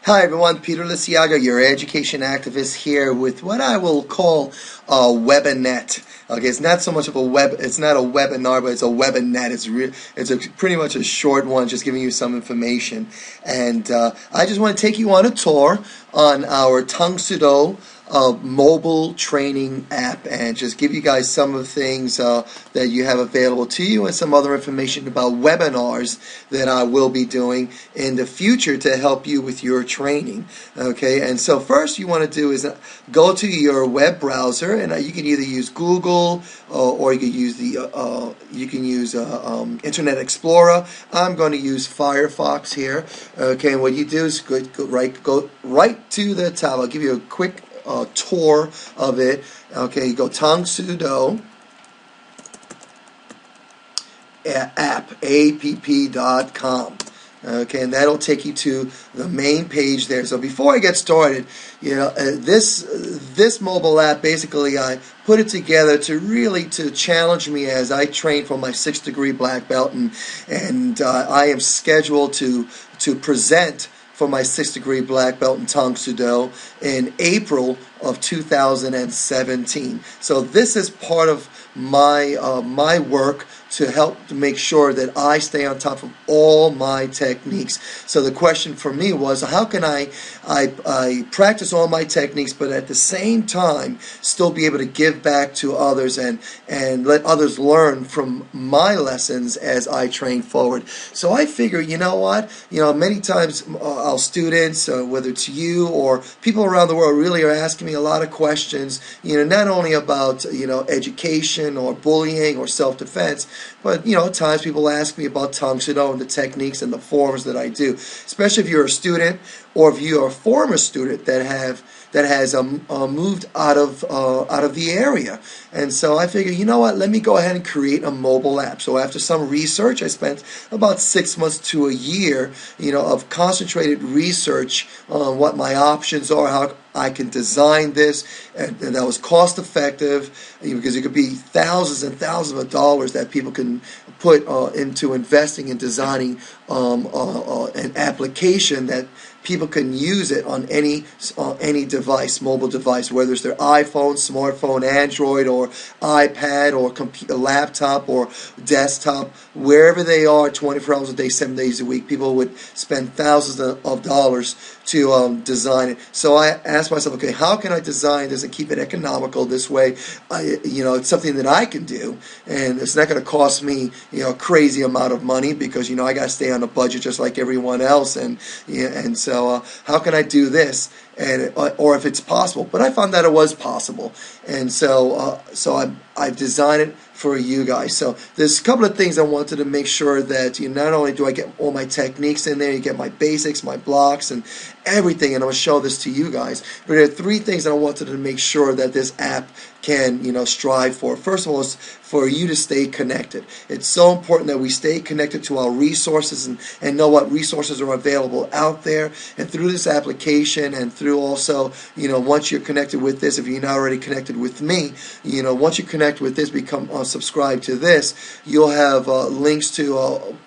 Hi everyone, Peter Liciaga, your education activist here with what I will call a Webinette. Okay, it's not so much of a it's not a webinar, but it's a Webinette. It's pretty much a short one, just giving you some information. And I just want to take you on a tour on our Tang Soo mobile training app and just give you guys some of the things that you have available to you and some other information about webinars that I will be doing in the future to help you with your training. Okay, and so first you want to do is go to your web browser, and you can either use Google or you can use Internet Explorer. I'm going to use Firefox here. Okay, and what you do is go right to the top. I'll give you a quick tour of it. Okay, you go Tang Soo app.com. Okay, and that'll take you to the main page there. So before I get started, this mobile app, basically I put it together to challenge me as I train for my 6th degree black belt, and I am scheduled to present for my 6th degree black belt in Tang Soo in April of 2017. So this is part of my work to help to make sure that I stay on top of all my techniques. So the question for me was, how can I practice all my techniques, but at the same time still be able to give back to others and let others learn from my lessons as I train forward. So I figure, many times our students, whether it's you or people around the world, really are asking me a lot of questions, not only about education or bullying or self-defense, but at times people ask me about Tang Soo and the techniques and the forms that I do, especially if you're a student or if you're a former student that has moved out of the area. And so I figured, let me go ahead and create a mobile app. So after some research, I spent about 6 months to a year, of concentrated research on what my options are, how I can design this, and that was cost effective, because it could be thousands and thousands of dollars that people can put into investing and designing an application that people can use it on any device, mobile device, whether it's their iPhone, smartphone, Android, or iPad, or laptop, or desktop, wherever they are, 24 hours a day, 7 days a week. People would spend thousands of dollars to design it. So I asked myself, okay, how can I design this and keep it economical? This way, it's something that I can do, and it's not going to cost me, a crazy amount of money, because I got to stay on a budget just like everyone else, and so how can I do this, or if it's possible? But I found that it was possible, and so I've designed it for you guys. So there's a couple of things I wanted to make sure that not only do I get all my techniques in there, you get my basics, my blocks, and everything, and I'm going to show this to you guys. But there are 3 things that I wanted to make sure that this app can strive for. First of all, is for you to stay connected. It's so important that we stay connected to our resources and know what resources are available out there. And through this application, and through also, once you're connected with this, if you're not already connected with me, once you connect with this, become subscribe to this, you'll have links to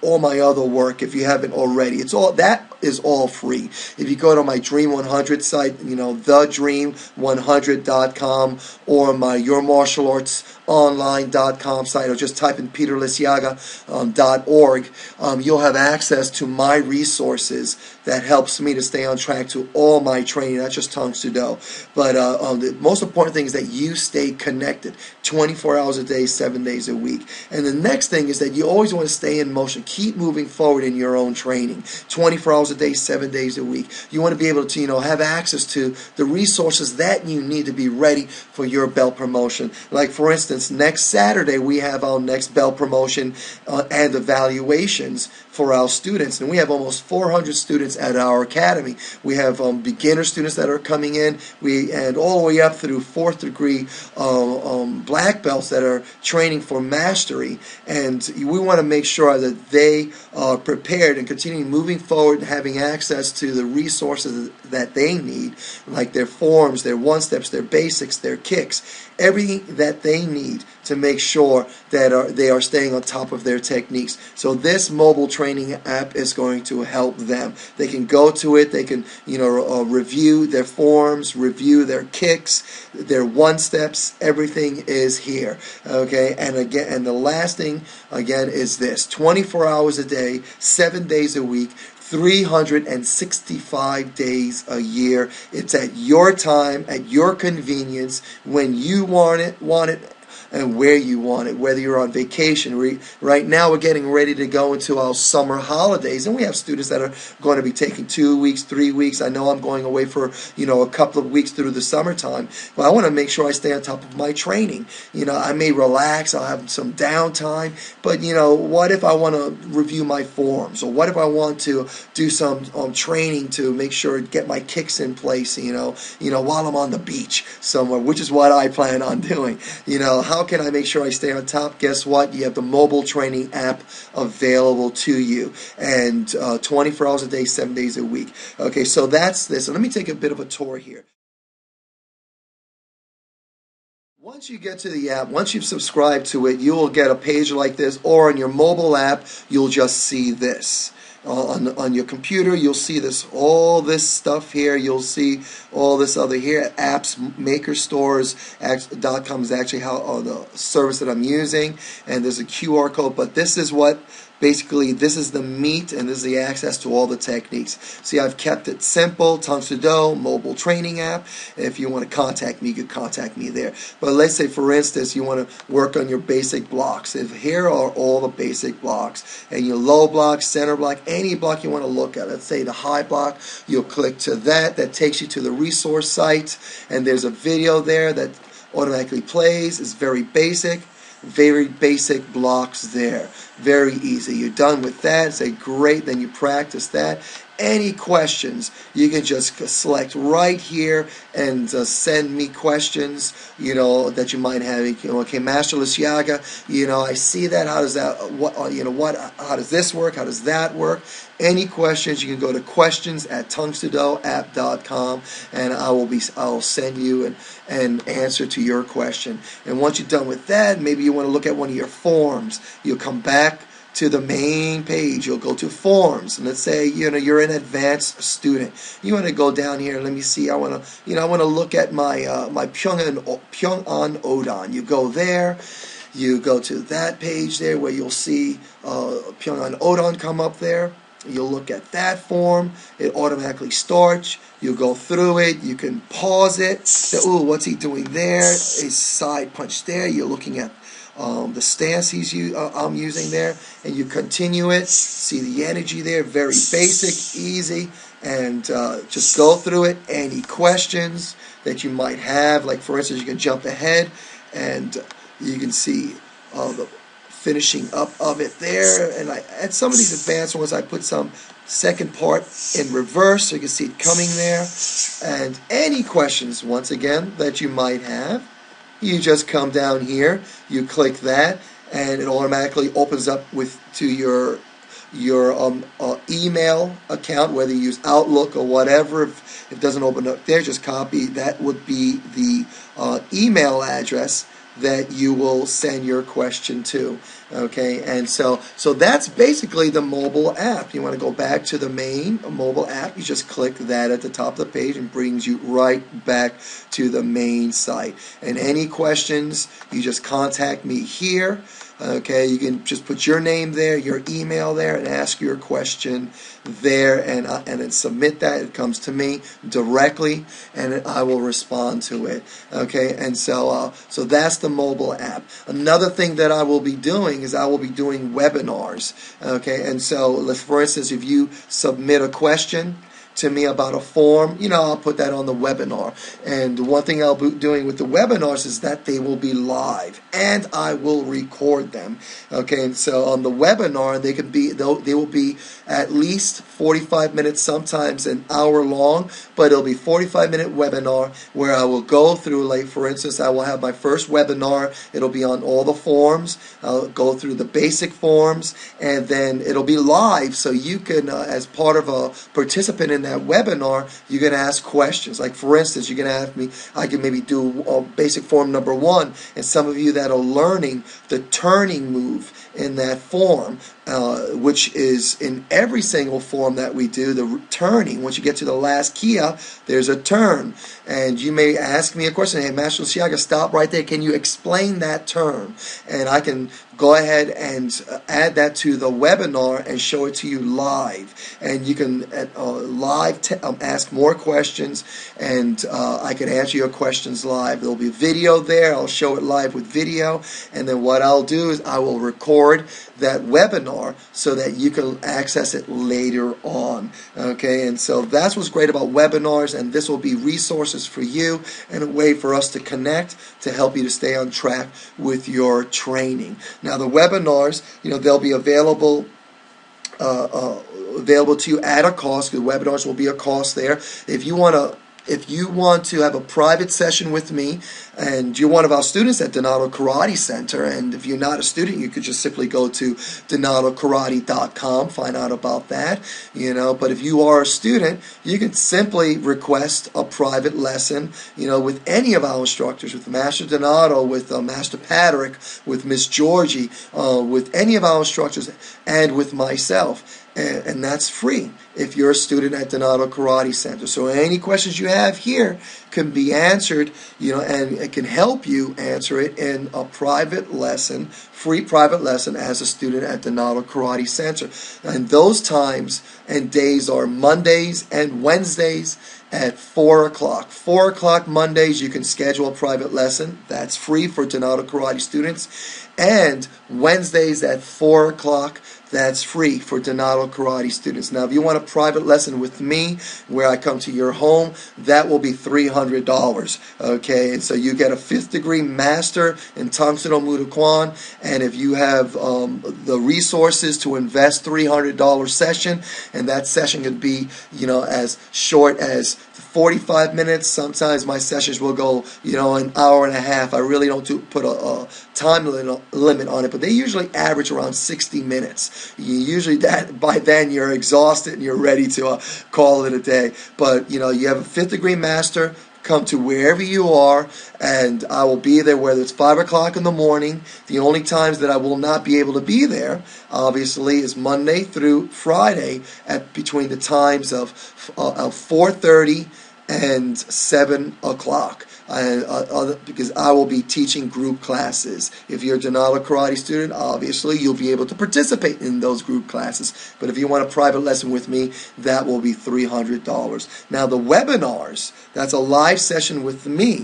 all my other work if you haven't already. That is all free. If you go to my Dream 100 site, thedream100.com, or my yourmartialartsonline.com site, or just type in peterliciaga.org, you'll have access to my resources that helps me to stay on track to all my training, not just Tang Soo. But the most important thing is that you stay connected 24 hours a day, 7 days a week. And the next thing is that you always want to stay in motion. Keep moving forward in your own training 24 hours a day, 7 days a week. You want to be able to have access to the resources that you need to be ready for your belt promotion. Like, for instance, next Saturday we have our next belt promotion and evaluations for our students, and we have almost 400 students at our academy. We have beginner students that are coming in, and all the way up through 4th degree black belts that are training for mastery, and we want to make sure that they are prepared and continue moving forward and having access to the resources that they need, like their forms, their one-steps, their basics, their kicks, everything that they need to make sure that they are staying on top of their techniques. So this mobile training app is going to help them. They can go to it, they can review their forms, review their kicks, their one-steps, everything is here. Okay, and again, and the last thing again is this: 24 hours a day, 7 days a week, 365 days a year. It's at your time, at your convenience, when you want it, and where you want it, whether you're on vacation. Right now we're getting ready to go into our summer holidays, and we have students that are going to be taking 2 weeks, 3 weeks. I know I'm going away for a couple of weeks through the summertime, but I want to make sure I stay on top of my training. I may relax, I'll have some downtime, but what if I want to review my forms, or what if I want to do some training to make sure get my kicks in place, while I'm on the beach somewhere, which is what I plan on doing. How can I make sure I stay on top? Guess what? You have the mobile training app available to you, and 24 hours a day, 7 days a week. Okay, so that's this. And let me take a bit of a tour here. Once you get to the app, once you've subscribed to it, you will get a page like this, or on your mobile app, you'll just see this. On your computer, you'll see all this stuff here. You'll see all this other here. Apps, Maker Stores.com is actually the service that I'm using, and there's a QR code. But this is basically, this is the meat, and this is the access to all the techniques. See, I've kept it simple. Tang Soo mobile training app. If you want to contact me, you can contact me there. But let's say, for instance, you want to work on your basic blocks. Here are all the basic blocks, and your low block, center block, any block you want to look at. Let's say the high block. You'll click to that. That takes you to the resource site, and there's a video there that automatically plays. It's very basic blocks there. Very easy. You're done with that. Say great. Then you practice that. Any questions, you can just select right here and send me questions, that you might have. Okay, Master Liciaga, I see that. How does that, how does this work? How does that work? Any questions, you can go to questions@tangsooapp.com, and I'll send you an answer to your question. And once you're done with that, maybe you want to look at one of your forms. You'll come back to the main page. You'll go to forms, and let's say you're an advanced student. You want to go down here. Let me see. I want to look at my my Pyongan Odon. You go there. You go to that page there where you'll see Pyongan Odon come up there. You'll look at that form. It automatically starts. You go through it. You can pause it. Say, ooh, what's he doing there? A side punch there. You're looking at the stance I'm using there, and you continue it. See the energy there. Very basic, easy, and just go through it. Any questions that you might have, like for instance, you can jump ahead, and you can see the finishing up of it there. And at some of these advanced ones, I put some second part in reverse, so you can see it coming there. And any questions, once again, that you might have, you just come down here, you click that, and it automatically opens up to your email account, whether you use Outlook or whatever. If it doesn't open up there, just copy. That would be the email address that you will send your question to. Okay, and so that's basically the mobile app. You want to go back to the main mobile app, you just click that at the top of the page, and brings you right back to the main site. And any questions, you just contact me here. Okay, you can just put your name there, your email there, and ask your question there, and then submit that. It comes to me directly, and I will respond to it. Okay, and so that's the mobile app. Another thing that I will be doing is I will be doing webinars. Okay, and so for instance, if you submit a question to me about a form, I'll put that on the webinar. And one thing I'll be doing with the webinars is that they will be live, and I will record them. Okay, and so on the webinar, they will be at least 45 minutes, sometimes an hour long, but it'll be 45-minute webinar where I will go through, like for instance, I will have my first webinar. It'll be on all the forms. I'll go through the basic forms, and then it'll be live, so you can, as part of a participant in that that webinar, you can ask questions. Like, for instance, you can ask me, I can maybe do basic form number 1, and some of you that are learning the turning move in that form, which is in every single form that we do, the turning. Once you get to the last kia, there's a turn. And you may ask me a question, hey, Master Liciaga, stop right there. Can you explain that turn? And I can go ahead and add that to the webinar and show it to you live. And you can live ask more questions, and I can answer your questions live. There'll be video there. I'll show it live with video. And then what I'll do is I will record that webinar so that you can access it later on. Okay, and so that's what's great about webinars, and this will be resources for you and a way for us to connect to help you to stay on track with your training. Now, the webinars, they'll be available to you at a cost, because webinars will be a cost there. If you want to have a private session with me, and you're one of our students at Donato Karate Center, and if you're not a student, you could just simply go to donatokarate.com, find out about that, But if you are a student, you can simply request a private lesson, with any of our instructors, with Master Donato, with Master Patrick, with Miss Georgie, with any of our instructors, and with myself. And that's free if you're a student at Donato Karate Center. So any questions you have here can be answered, and it can help you answer it in a private lesson, free private lesson as a student at Donato Karate Center. And those times and days are Mondays and Wednesdays at 4 o'clock. 4 o'clock Mondays, you can schedule a private lesson. That's free for Donato Karate students. And Wednesdays at 4 o'clock, that's free for Donato Karate students. Now, if you want a private lesson with me, where I come to your home, that will be $300. Okay, and so you get a 5th degree master in Tang Soo Muda, and if you have the resources to invest $300 session, and that session could be, as short as 45 minutes. Sometimes my sessions will go, an hour and a half. I really don't put a time limit on it, but they usually average around 60 minutes. Usually by then you're exhausted and you're ready to call it a day. But, you have a 5th degree master. Come to wherever you are, and I will be there, whether it's 5 o'clock in the morning. The only times that I will not be able to be there, obviously, is Monday through Friday at between the times of 4:30 and 7 o'clock. Because I will be teaching group classes. If you're a Donato Karate student, obviously you'll be able to participate in those group classes. But if you want a private lesson with me, that will be $300. Now, the webinars, that's a live session with me.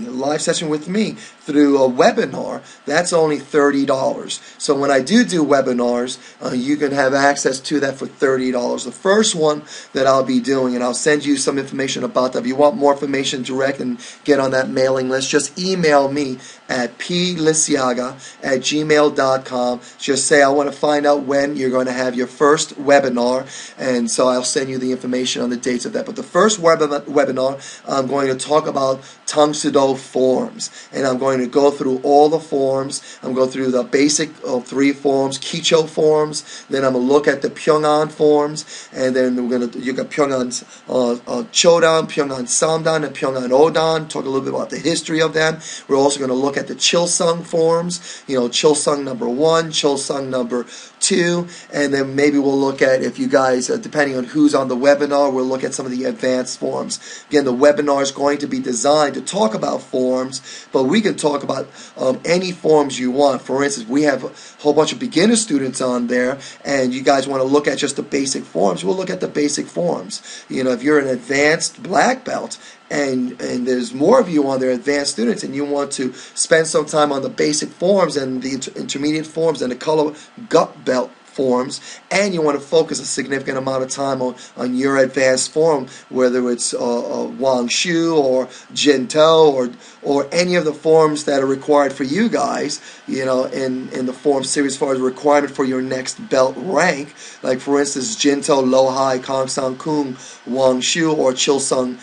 Through a webinar, that's only $30. So when I do webinars, you can have access to that for $30. The first one that I'll be doing, and I'll send you some information about that. If you want more information direct and get on that mailing list, just email me at pliciaga@gmail.com. Just say, I want to find out when you're going to have your first webinar, and so I'll send you the information on the dates of that. But the first webinar, I'm going to talk about Tang Soo forms, and I'm going to go through all the forms. I'm going through the basic 3 forms, Kicho forms, then I'm going to look at the Pyongan forms, and then you got Pyongan Chodan, Pyongan Samdan, and Pyongan Odan, talk a little bit about the history of them. We're also going to look at the Chilsung forms, Chilsung number 1, Chilsung number 2, and then maybe we'll look at, if you guys, depending on who's on the webinar, we'll look at some of the advanced forms. Again, the webinar is going to be designed to talk about forms, but we can talk about any forms you want. For instance, we have a whole bunch of beginner students on there, and you guys want to look at just the basic forms, we'll look at the basic forms. If you're an advanced black belt, and there's more of you on there, advanced students, and you want to spend some time on the basic forms and the intermediate forms and the color gut belt forms, and you want to focus a significant amount of time on your advanced form, whether it's Wang Shu or Jinto or any of the forms that are required for you guys, in the form series as far as requirement for your next belt rank, like for instance Jinto, Lohai, Kang Sang Kung, Wang Shu, or Chilsung,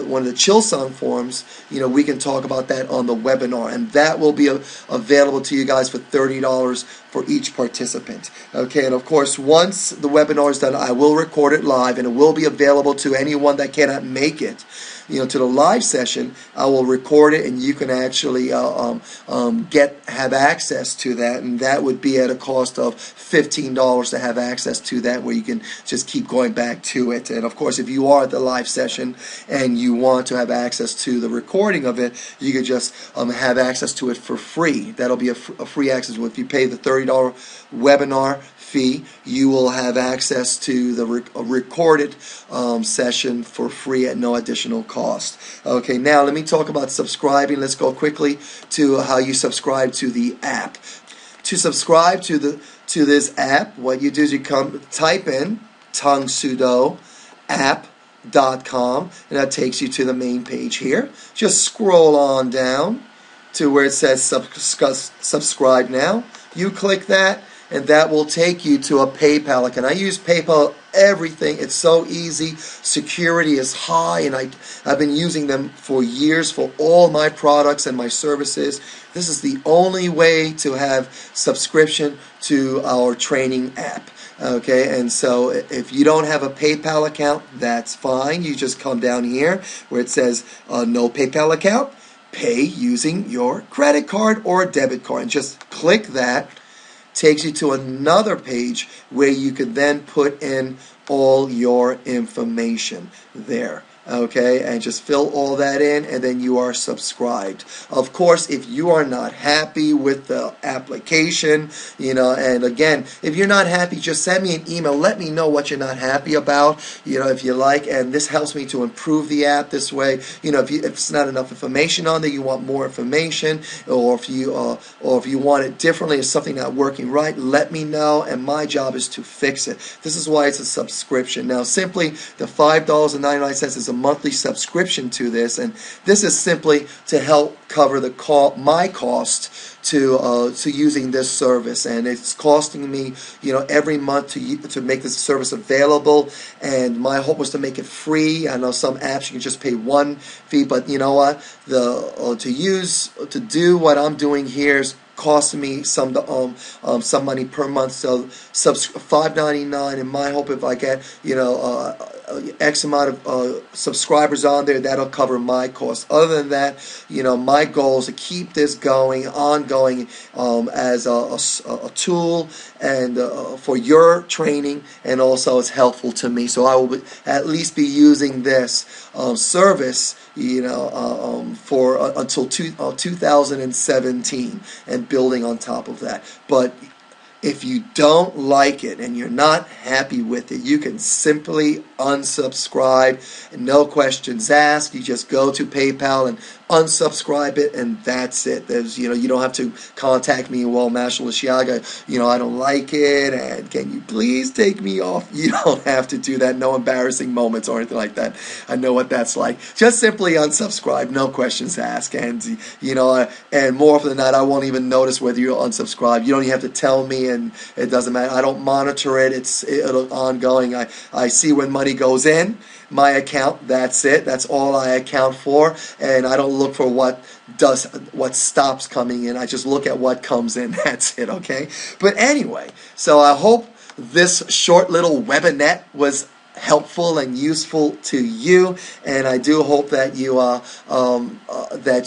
one of the Chilsung forms. We can talk about that on the webinar, and that will be available to you guys for $30 for each participant. Okay, and of course, once the webinar is done, I will record it live, and it will be available to anyone that cannot make it, to the live session. I will record it, and you can actually have access to that, and that would be at a cost of $15 to have access to that, where you can just keep going back to it. And of course, if you are at the live session and you want to have access to the recording of it, you could just have access to it for free. That'll be a free access. If you pay the $30 webinar fee, you will have access to the recorded session for free at no additional cost. Okay, now let me talk about subscribing. Let's go quickly to how you subscribe to the app. To subscribe to this app, what you do is you type in Tang Soo app.com, and that takes you to the main page here. Just scroll on down to where it says subscribe now. You click that, and that will take you to a PayPal account. I use PayPal everything. It's so easy. Security is high, and I've been using them for years for all my products and my services. This is the only way to have subscription to our training app. Okay, and so if you don't have a PayPal account, that's fine. You just come down here where it says no PayPal account. Pay using your credit card or debit card, and just click that. Takes you to another page where you can then put in all your information there. Okay, and just fill all that in, and then you are subscribed. Of course, if you are not happy with the application, and again, if you're not happy, just send me an email. Let me know what you're not happy about, if you like, and this helps me to improve the app this way. If it's not enough information on there, you want more information, or if you want it differently, if something not working right, let me know, and my job is to fix it. This is why it's a subscription. Now, simply the $5.99 is a monthly subscription to this, and this is simply to help cover my cost to using this service, and it's costing me every month to make this service available, and my hope was to make it free. I know some apps you can just pay one fee, but you know what, to do what I'm doing here is costing me some money per month. So $5.99, and my hope, if I get X amount of subscribers on there, that'll cover my costs. Other than that, my goal is to keep this ongoing as a tool and for your training, and also it's helpful to me. So I will at least be using this service for until 2017, and building on top of that. But if you don't like it and you're not happy with it, you can simply unsubscribe, and no questions asked. You just go to PayPal and unsubscribe it, and that's it. There's you don't have to contact me. Well, Master Liciaga, I don't like it, and can you please take me off? You don't have to do that. No embarrassing moments or anything like that. I know what that's like. Just simply unsubscribe, no questions asked, and and more often than not, I won't even notice whether you're unsubscribed. You don't even have to tell me, and it doesn't matter. I don't monitor it. It'll ongoing. I see when money goes in my account. That's it. That's all I account for, and I don't look for what stops coming in. I just look at what comes in. That's it. Okay. But anyway, so I hope this short little Webinette was helpful and useful to you, and I do hope that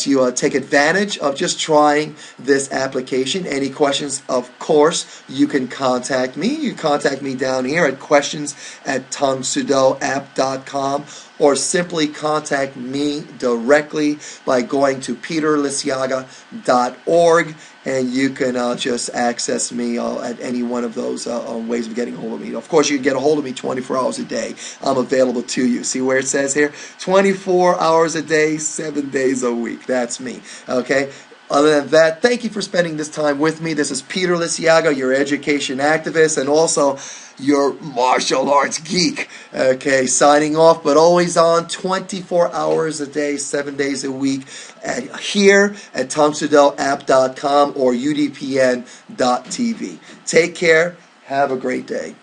you take advantage of just trying this application. Any questions, of course, you can contact me. You contact me down here at questions@tangsudoapp.com, or simply contact me directly by going to peterliciaga.org, and you can just access me at any one of those ways of getting a hold of me. Of course, you can get a hold of me 24 hours a day. I'm available to you. See where it says here? 24 hours a day, 7 days a week. That's me. Okay? Other than that, thank you for spending this time with me. This is Peter Liciaga, your education activist, and also your martial arts geek. Okay, signing off, but always on 24 hours a day, 7 days a week, here at tangsudoapp.com or udpn.tv. Take care. Have a great day.